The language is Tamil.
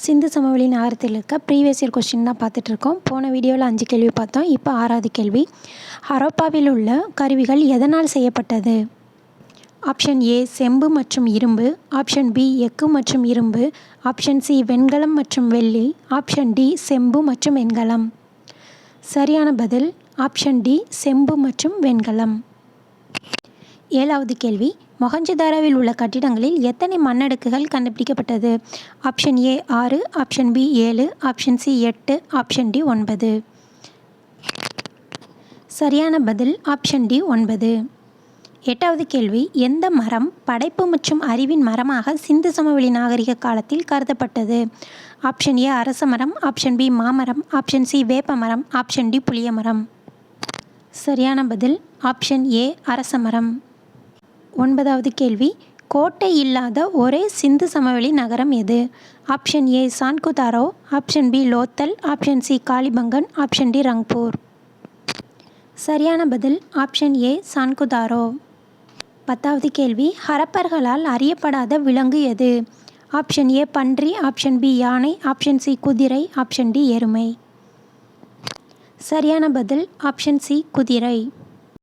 சிந்து சமவெளி நகரத்தில் இருக்க ப்ரீவியஸ் இயர் கொஸ்டின் தான் பார்த்துட்ருக்கோம். போன வீடியோவில் 5 கேள்வி பார்த்தோம். இப்போ 6வது கேள்வி. ஹரோப்பாவில் உள்ள கருவிகள் எதனால் செய்யப்பட்டது? ஆப்ஷன் ஏ செம்பு மற்றும் இரும்பு, ஆப்ஷன் பி எஃகு மற்றும் இரும்பு, ஆப்ஷன் சி வெண்கலம் மற்றும் வெள்ளி, ஆப்ஷன் டி செம்பு மற்றும் வெண்கலம். சரியான பதில் ஆப்ஷன் டி செம்பு மற்றும் வெண்கலம். 7வது கேள்வி. மொஹஞ்சதாரோவில் உள்ள கட்டிடங்களில் எத்தனை மண்ணடுக்குகள் கண்டுபிடிக்கப்பட்டது? Option A 6, option B 7, option C 8, option D 9. சரியான பதில் ஆப்ஷன் டி 9. 8வது கேள்வி. எந்த மரம் படைப்பு மற்றும் அறிவின் மரமாக சிந்து சமவெளி நாகரிக காலத்தில் கருதப்பட்டது? ஆப்ஷன் ஏ அரச மரம், ஆப்ஷன் பி மாமரம், ஆப்ஷன் சி வேப்ப மரம், ஆப்ஷன் டி புளிய மரம். சரியான பதில் ஆப்ஷன் ஏ அரச மரம். 9வது கேள்வி. கோட்டை இல்லாத ஒரே சிந்து சமவெளி நகரம் எது? Option A Chanhudaro, option B Lothal, option C Kalibangan, option D Rangpur. சரியான பதில் ஆப்ஷன் ஏ சான்குதாரோ. 10வது கேள்வி. ஹரப்பர்களால் அறியப்படாத விலங்கு எது? ஆப்ஷன் ஏ பன்றி, ஆப்ஷன் பி யானை, ஆப்ஷன் சி குதிரை, ஆப்ஷன் டி எருமை. சரியான பதில் ஆப்ஷன் சி குதிரை.